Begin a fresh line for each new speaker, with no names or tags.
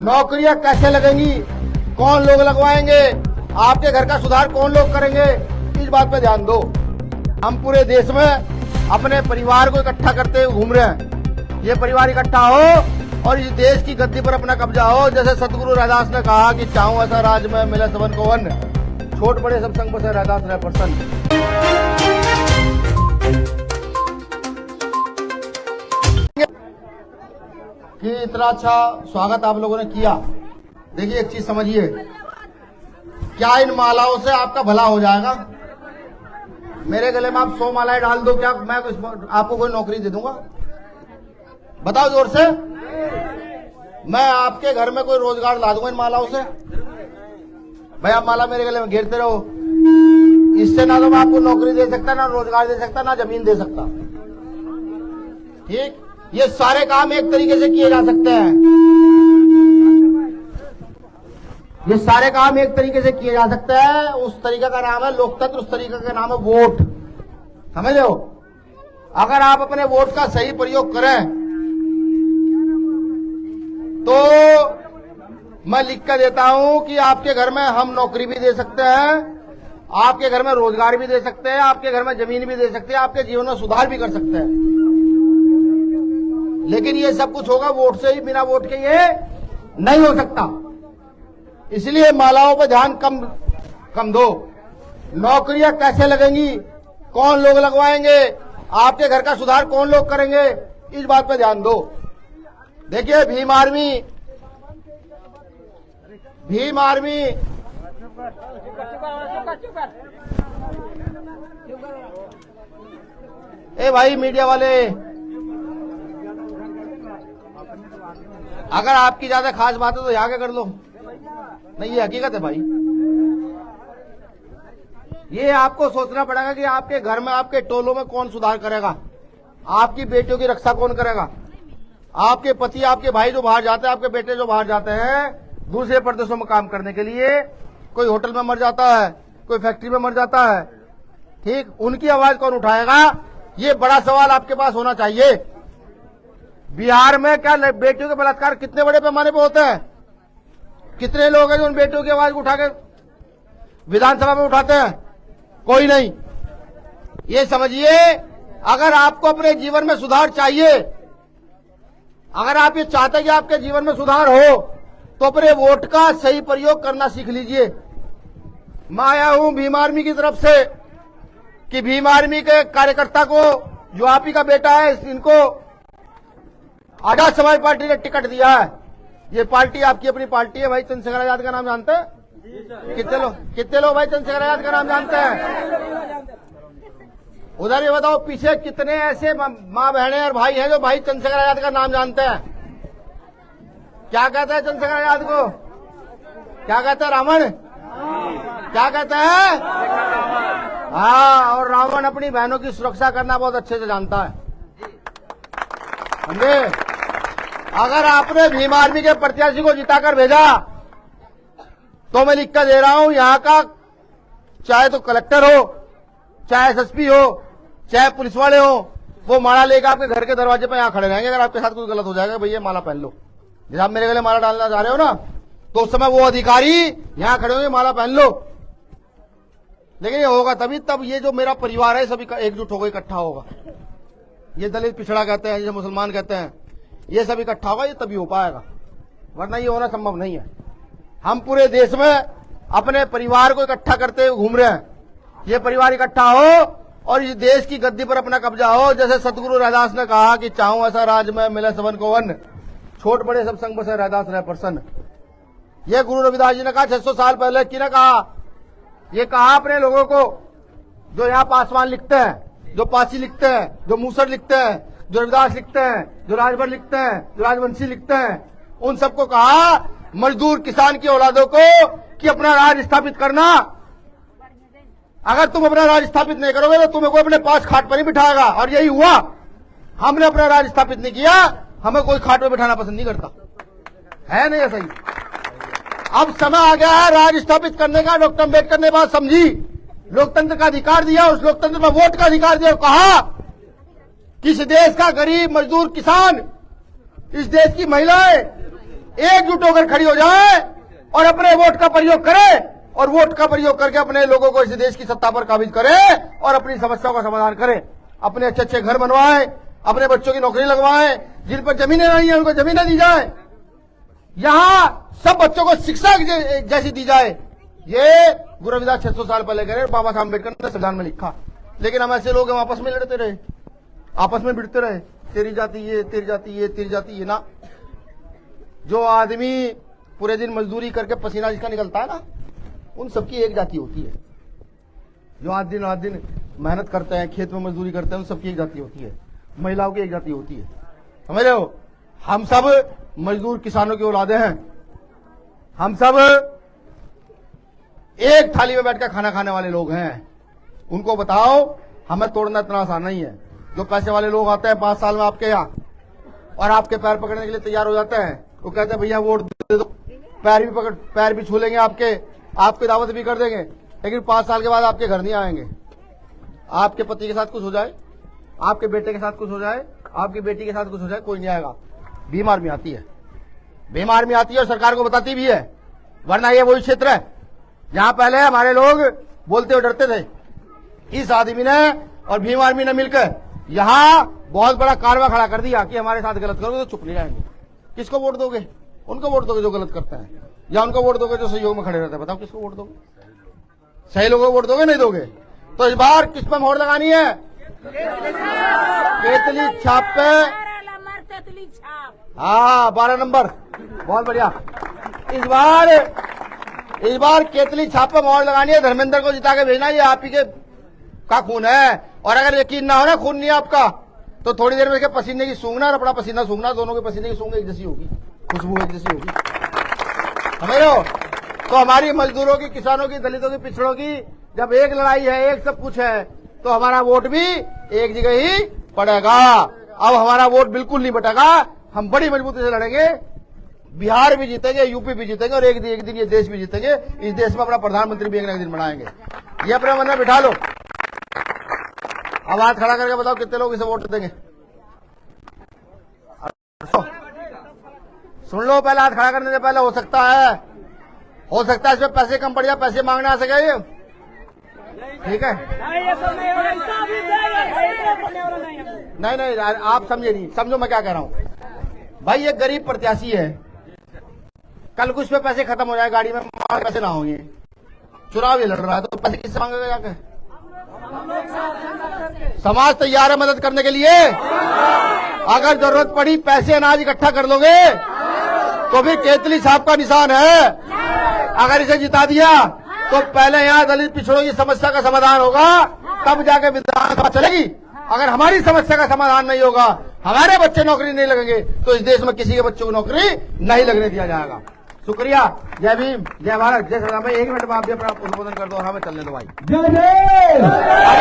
नौकरियां कैसे लगेंगी, कौन लोग लगवाएंगे, आपके घर का सुधार कौन लोग करेंगे, इस बात पे ध्यान दो। हम पूरे देश में अपने परिवार को इकट्ठा करते हुए घूम रहे हैं। ये परिवार इकट्ठा हो और इस देश की गद्दी पर अपना कब्जा हो। जैसे सतगुरु रैदास ने कहा कि चाहूं ऐसा राज में मिले सबन को वन, छोट बड़े सब संग बसे रैदास रहे प्रसन्न। कि इतना अच्छा स्वागत आप लोगों ने किया। देखिए एक चीज समझिए, क्या इन मालाओं से आपका भला हो जाएगा? मेरे गले में आप 100 मालाएं डाल दो, क्या मैं आपको कोई नौकरी दे दूंगा? बताओ जोर से। मैं आपके घर में कोई रोजगार ला दूंगा इन मालाओं से? भाई आप माला मेरे गले में घेरते रहो, इससे ना तो मैं आपको नौकरी दे सकता, ना रोजगार दे सकता, ना जमीन दे सकता। ठीक, ये सारे काम एक तरीके से किए जा सकते हैं। ये सारे काम एक तरीके से किए जा सकते हैं। उस तरीका का नाम है लोकतंत्र, उस तरीका का नाम है वोट। समझ लो, अगर आप अपने वोट का सही प्रयोग करें तो मैं लिख कर देता हूं कि आपके घर में हम नौकरी भी दे सकते हैं, आपके घर में रोजगार भी दे सकते हैं, आपके घर में जमीन भी दे सकते हैं, आपके जीवन में सुधार भी कर सकते हैं। लेकिन ये सब कुछ होगा वोट से ही, बिना वोट के ये नहीं हो सकता। इसलिए मालाओं पर ध्यान कम दो। नौकरियां कैसे लगेंगी, कौन लोग लगवाएंगे, आपके घर का सुधार कौन लोग करेंगे, इस बात पर ध्यान दो। देखिए भीम आर्मी ए भाई मीडिया वाले, अगर आपकी ज्यादा खास बात है तो यहाँ क्या कर लो। नहीं, ये हकीकत है भाई। ये आपको सोचना पड़ेगा कि आपके घर में, आपके टोलों में कौन सुधार करेगा, आपकी बेटियों की रक्षा कौन करेगा, आपके पति, आपके भाई जो बाहर जाते हैं, आपके बेटे जो बाहर जाते हैं दूसरे प्रदेशों में काम करने के लिए, कोई होटल में मर जाता है, कोई फैक्ट्री में मर जाता है, ठीक, उनकी आवाज कौन उठाएगा? ये बड़ा सवाल आपके पास होना चाहिए। बिहार में क्या बेटियों के बलात्कार कितने बड़े पैमाने पर होते हैं? कितने लोग हैं जो उन बेटियों की आवाज उठा के विधानसभा में उठाते हैं? कोई नहीं। ये समझिए, अगर आपको अपने जीवन में सुधार चाहिए, अगर आप ये चाहते हैं कि आपके जीवन में सुधार हो, तो अपने वोट का सही प्रयोग करना सीख लीजिए। मैं आया हूं भीम आर्मी की तरफ से कि भीम आर्मी के कार्यकर्ता को, जो आप ही का बेटा है, इनको आजाद समाज पार्टी ने टिकट दिया है। ये पार्टी आपकी अपनी पार्टी है भाई। चंद्रशेखर आजाद का नाम जानते हैं? कितने लोग भाई चंद्रशेखर आजाद का नाम जानते हैं? उधर ये बताओ पीछे कितने ऐसे माँ बहनें और भाई हैं जो भाई चंद्रशेखर आजाद का नाम जानते हैं? क्या कहते हैं चंद्रशेखर आजाद को? क्या कहते हैं? रावण। क्या कहते हैं? हाँ, और रावण अपनी बहनों की सुरक्षा करना बहुत अच्छे से जानता है। समझे? अगर आपने भीम आर्मी के प्रत्याशी को जिताकर भेजा तो मैं लिख कर दे रहा हूं, यहां का चाहे तो कलेक्टर हो, चाहे एसएसपी हो, चाहे पुलिस वाले हो, वो माला लेकर आपके घर के दरवाजे पर यहां खड़े रहेंगे। अगर आपके साथ कुछ गलत हो जाएगा, भैया माला पहन लो, जैसे आप मेरे गले माला डालना चाह रहे हो ना, तो उस समय वो अधिकारी यहां खड़े होंगे, माला पहन लो। लेकिन ये होगा तभी, तब ये जो मेरा परिवार है सभी एकजुट होगा, इकट्ठा होगा। ये दलित पिछड़ा कहते हैं, ये मुसलमान कहते हैं, ये सब इकट्ठा होगा, ये तभी हो पाएगा, वरना ये होना संभव नहीं है। हम पूरे देश में अपने परिवार को इकट्ठा करते हुए घूम रहे हैं। ये परिवार इकट्ठा हो और इस देश की गद्दी पर अपना कब्जा हो। जैसे सतगुरु रैदास ने कहा कि चाहूं ऐसा राज में मिले सबन को वन, छोट बड़े सब संग बसे रैदास रहे प्रसन्न। ये गुरु रविदास जी ने कहा 600 साल पहले। किने कहा? ये कहा अपने लोगों को, जो यहाँ पासवान लिखते हैं, जो पासी लिखते हैं, जो मूसर लिखते हैं, जो रविदास लिखते हैं, जो राजभर लिखते हैं, जो राजवंशी लिखते हैं, उन सबको कहा मजदूर किसान की औलादों को कि अपना राज स्थापित करना। अगर तुम अपना राज स्थापित नहीं करोगे तो तुम्हें कोई अपने पास खाट पर नहीं बिठाएगा। और यही हुआ, हमने अपना राज स्थापित नहीं किया, हमें कोई खाट पर बिठाना पसंद नहीं करता है। नहीं ऐसा ही? अब समय आ गया है राज स्थापित करने का। डॉक्टर अम्बेडकर ने बात समझी, लोकतंत्र का अधिकार दिया, उस लोकतंत्र में वोट का अधिकार दिया, कहा कि इस देश का गरीब मजदूर किसान, इस देश की महिलाएं एकजुट होकर खड़ी हो जाए और अपने वोट का प्रयोग करे और वोट का प्रयोग करके अपने लोगों को इस देश की सत्ता पर काबिज करे और अपनी समस्याओं का समाधान करे। अपने अच्छे अच्छे घर बनवाए, अपने बच्चों की नौकरी लगवाए, जिन पर जमीनें नहीं है उनको जमीनें दी जाए, यहां सब बच्चों को शिक्षा जैसी दी जाए। ये गुरु रविदास 600 साल पहले करे, बाबा साहब अम्बेडकर ने संविधान में लिखा। लेकिन हम ऐसे लोग आपस में लड़ते रहे, आपस में भिड़ते रहे, तेरी जाति ये, तेरी जाति ये, तेरी जाति ये। ना, जो आदमी पूरे दिन मजदूरी करके पसीना जिसका निकलता है ना, उन सबकी एक जाति होती है। जो आज दिन मेहनत करते हैं, खेत में मजदूरी करते हैं, उन सबकी एक जाति होती है। महिलाओं की एक जाति होती है। समझ रहे हो? हम सब मजदूर किसानों की औलादे हैं। हम सब एक थाली में बैठकर खाना खाने वाले लोग हैं। उनको बताओ हमें तोड़ना इतना आसान नहीं है। जो पैसे वाले लोग आते हैं 5 साल में आपके यहाँ और आपके पैर पकड़ने के लिए तैयार हो जाते हैं, वो कहते हैं भैया वोट दे दो, पैर भी छू लेंगे आपकी दावत भी कर देंगे, लेकिन 5 साल के बाद आपके घर नहीं आएंगे। आपके पति के साथ कुछ हो जाए, आपके बेटे के साथ कुछ हो जाए, आपकी बेटी के साथ कुछ हो जाए, कोई नहीं आएगा। भीम आर्मी आती है, भीम आर्मी आती है और सरकार को बताती भी है। वरना ये वही क्षेत्र है जहां पहले हमारे लोग बोलते हुए डरते थे। इस आदमी ने और भीम आर्मी ने मिलकर यहां बहुत बड़ा कारवा खड़ा कर दिया कि हमारे साथ गलत करोगे तो चुप नहीं रहेंगे। किसको वोट दोगे? उनको वोट दोगे जो गलत करते हैं, या उनको वोट दोगे जो सहयोग में खड़े रहते हैं? बताओ किसको वोट दोगे? सही लोगों को वोट दोगे, नहीं दोगे? तो इस बार किस पर मोहर लगानी है? केतली छाप पे। हाँ, 12 नंबर, बहुत बढ़िया। इस बार केतली छाप पे मोहर लगानी है। धर्मेंद्र को जिता के भेजना, ये आप ही के का खून है। और अगर यकीन ना हो ना खून नहीं है आपका, तो थोड़ी देर में पसीने की सूंघना और अपना पसीना सूंघना, दोनों के पसीने की सूंघ एक जैसी होगी, खुशबू एक जैसी होगी। समझ रहे हो? तो हमारी मजदूरों की, किसानों की, दलितों की, पिछड़ों की जब एक लड़ाई है, एक सब कुछ है, तो हमारा वोट भी एक जगह ही पड़ेगा। अब हमारा वोट बिल्कुल नहीं बटेगा। हम बड़ी मजबूती से लड़ेंगे। बिहार भी जीतेंगे, यूपी भी जीतेंगे और एक दिन ये देश भी जीतेंगे। इस देश में अपना प्रधानमंत्री भी एक न एक दिन बनाएंगे। ये अपने मन में बिठा लो। अब हाथ खड़ा करके बताओ कितने लोग इसे वोट देंगे? सुन लो, पहले हाथ खड़ा करने से पहले हो सकता है इसमें पैसे कम पड़ जाए, पैसे मांगने आ सके। ये ठीक है? नहीं, आप समझे नहीं। समझो मैं क्या कह रहा हूं। भाई ये गरीब प्रत्याशी है, कल को इस पे पैसे खत्म हो जाए, गाड़ी में पैसे ना होंगे, चुनाव ये लड़ रहा है, तो पैसे किससे मांगेगा जाकर? समाज तैयार है मदद करने के लिए। अगर जरूरत पड़ी पैसे अनाज इकट्ठा कर लोगे तो फिर केतली साहब का निशान है। अगर इसे जिता दिया तो पहले यहाँ दलित पिछड़ों की समस्या का समाधान होगा, तब जाके विधानसभा चलेगी। अगर हमारी समस्या का समाधान नहीं होगा, हमारे बच्चे नौकरी नहीं लगेंगे, तो इस देश में किसी के बच्चों को नौकरी नहीं लगने दिया जाएगा। शुक्रिया। जय भीम, जय भारत, जय श्री राम। 1 मिनट में आप भी अपना उद्बोधन कर दो और हमें चलने दो भाई। जय